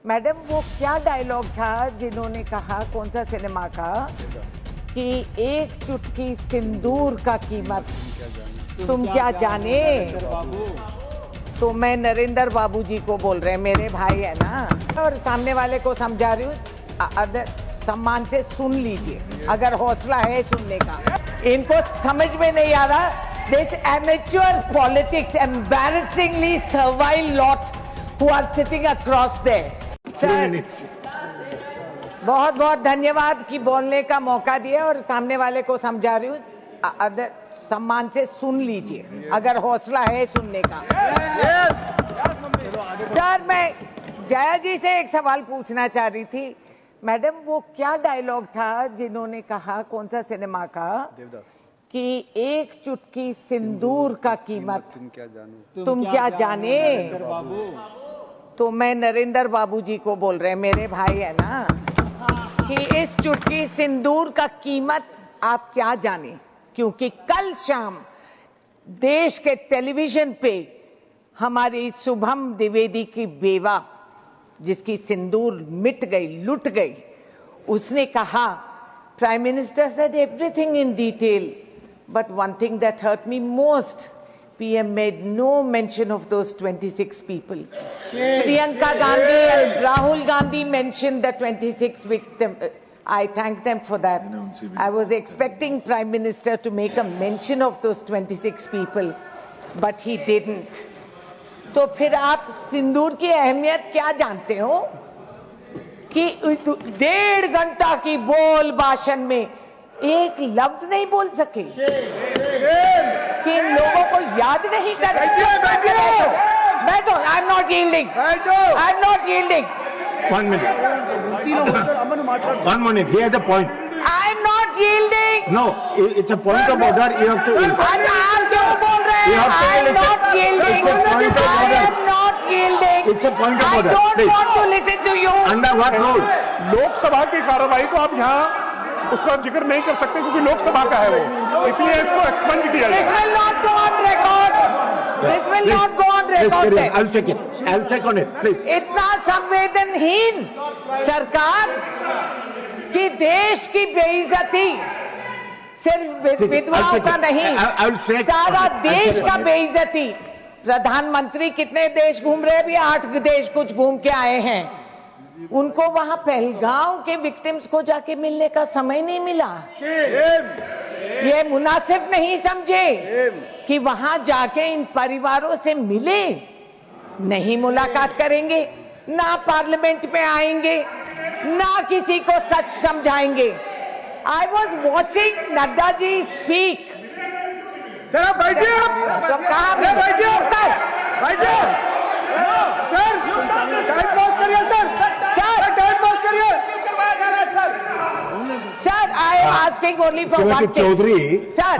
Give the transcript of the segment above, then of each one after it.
Madam वो क्या dialogue था जिन्होंने कहा, कौन सा सिनेमा का, कि एक चुटकी सिंदूर का कीमत तुम क्या जाने। तो मैं नरेंद्र बाबू जी को बोल रहे हैं, मेरे भाई है ना, और सामने वाले को समझा रही हूँ, सम्मान से सुन लीजिए अगर हौसला है सुनने का। इनको समझ में नहीं आ रहा, this amateur politics, embarrassingly servile lot who are sitting across there. Sir बहुत बहुत धन्यवाद कि बोलने का मौका दिया, और सामने वाले को समझा रही हूँ, सम्मान से सुन लीजिए अगर हौसला है सुनने का। सर मैं जया जी से एक सवाल पूछना चाह रही थी। मैडम वो क्या डायलॉग था जिन्होंने कहा, कौन सा सिनेमा का, कि एक चुटकी सिंदूर का कीमत तुम क्या जाने। तो मैं नरेंद्र बाबू जी को बोल रहे हैं, मेरे भाई है ना, कि इस चुटकी सिंदूर का कीमत आप क्या जाने। क्योंकि कल शाम देश के टेलीविजन पे हमारी शुभम द्विवेदी की बेवा, जिसकी सिंदूर मिट गई, लुट गई, उसने कहा, prime minister said everything in detail, but one thing that hurt me most, PM made no mention of those 26 people. Priyanka Gandhi and Rahul Gandhi mentioned the 26 victims. I thank them for that. I was expecting Prime Minister to make a mention of those 26 people, but he didn't. तो फिर आप सिंदूर की अहमियत क्या जानते हो कि 1.5 घंटा की बोल भाषण में एक लफ्ज नहीं बोल सके, कि इन लोगों को याद नहीं कर। बैठो, I am not yielding, I am not yielding. 1 minute. 1 minute. He has a point. I am not yielding. No, it's a point of order. You have to. आप क्यों बोल रहे हैं? I am not yielding. I am not yielding. It's a point of I order. don't Please. want to listen to you. Under what rule? Lok Sabha की कार्रवाई को आप यहाँ उसका जिक्र नहीं कर सकते क्योंकि लोकसभा का है वो, इसलिए इसको एक्सपेंड किया This जाए। will not go on record. This will Please. not go on Please, record. carry on. then. I'll check it. I'll check on it. Please. इतना संवेदनहीन सरकार की देश की बेइज्जती सिर्फ विधवाओं का नहीं, I'll check. सारा I'll देश check का on it. बेइज्जती। प्रधानमंत्री कितने देश घूम रहे हैं, अभी 8 देश कुछ घूम के आए हैं। उनको वहां पहलगांव के विक्टिम्स को जाके मिलने का समय नहीं मिला। ये मुनासिब नहीं समझे कि वहां जाके इन परिवारों से मिले, नहीं मुलाकात करेंगे, ना पार्लियामेंट में आएंगे, ना किसी को सच समझाएंगे। I was watching Nadda ji speak. Sir आप बैठिए, तो कहा बैठिए सर, टाइम पास करिए सर, टाइम पास करिए। Sir I am asking only for one Srimati thing. Chaudhary, Sir.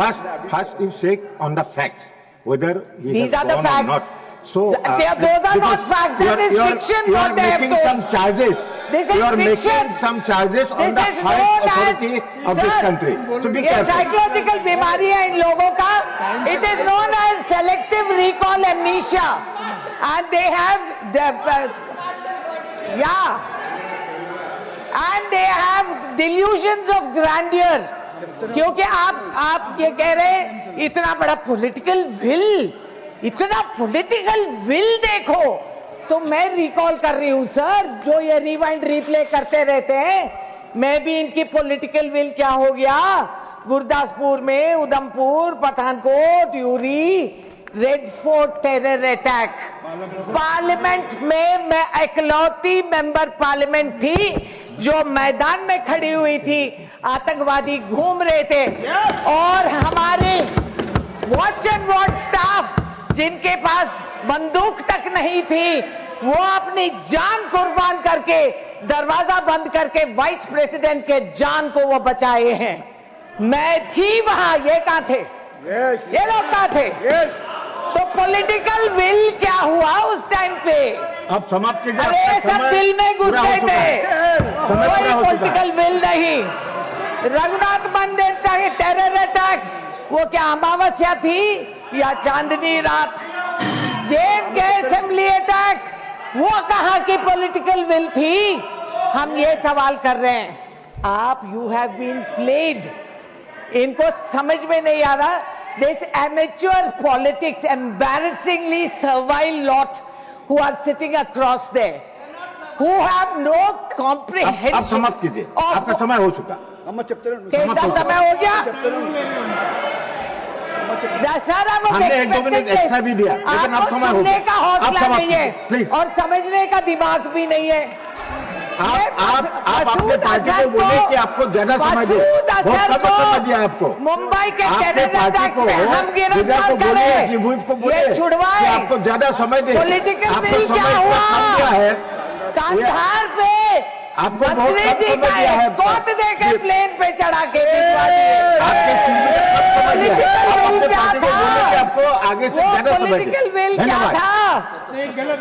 first you check on the facts, whether he These has are the gone or facts. not. So Those are not facts. That is fiction, You are what they have making told. some charges. This is You are fiction. making some charges on This the is highest known as, authority of this sir, country. So be ये careful. Psychological बीमारी है इन लोगों का। It is known as selective recall amnesia, and they have delusions of grandeur. क्योंकि आप ये कह रहे हैं इतना बड़ा पॉलिटिकल विल, इतना पॉलिटिकल विल देखो। तो मैं रिकॉल कर रही हूं सर, जो ये रिवाइंड रिप्ले करते रहते हैं, मैं भी इनकी पॉलिटिकल विल क्या हो गया। गुरदासपुर में, Udhampur, Pathankot, Yuri, red fort terror attack, parliament में मैं इकलौती मेंबर पार्लियामेंट थी जो मैदान में खड़ी हुई थी। आतंकवादी घूम रहे थे और हमारे वॉच एंड वॉच स्टाफ, जिनके पास बंदूक तक नहीं थी, वो अपनी जान कुर्बान करके, दरवाजा बंद करके वाइस प्रेसिडेंट के जान को वो बचाए हैं। मैं थी वहां, ये कहां थे? ये लोग कहां थे? तो पॉलिटिकल विल क्या हुआ उस टाइम पे? अब समाप्त कीजिए। अरे आपका सब समय दिल में घुस पूरा हो गए चुका थे, है। समय पूरा कोई हो चुका है। पॉलिटिकल विल नहीं। रघुनाथ मंदिर चाहे टेरर अटैक, वो क्या अमावस्या थी या चांदनी रात? जेएमके असेंबली अटैक, वो कहाँ की पॉलिटिकल विल थी, हम ये सवाल कर रहे हैं। आप यू हैव बीन प्लेड, इनको समझ में नहीं आ रहा। This amateur politics, embarrassingly servile lot who are sitting across there, who have no comprehension. आप समाप्त कीजिए, आपका समय हो चुका। कैसा समय हो गया सर? हमने 1-2 मिनट एक्स्ट्रा भी दिया, लेकिन आप समय हो सुनने गया। का हौसला नहीं है प्लीज। और समझने का दिमाग भी नहीं है। आप अपने पार्टी को बोले कि आपको ज्यादा समय दे, बहुत कम समय दिया आपको। मुंबई के आपने पार्टी को हम गिरफ्तार करें, बोले छुड़वाए, आपको ज्यादा समय दे। पॉलिटिकल आपको बिल क्या समय हुआ? कम दिया है, कांधार पे आपको बहुत मंत्री कम जी समय का दिया है। एस्कॉर्ट देके प्लेन पे चढ़ा के भिजवा दिए। आपके चीज में कम समय दिया है। आप अपने पार्टी को बोले कि आपको आगे से ज्यादा समय दे। पॉलिटिकल विल क्या धन्यवाद। था?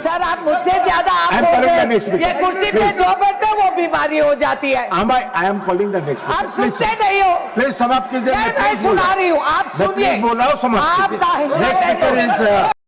सर आप मुझसे ज्यादा आप I'm बोल calling रहे the next हैं। ये speaker. कुर्सी पे Please. जो बैठते वो बीमारी हो जाती है। I am calling the next. आप सुनते नहीं हो। प्लीज समाप्त कीजिए। मैं सुना रही हूँ, आप सुनिए। बोला हूँ, समाप्त कीजिए। आपका हिम्मत नेक्स्ट है तो- स्पीकर इज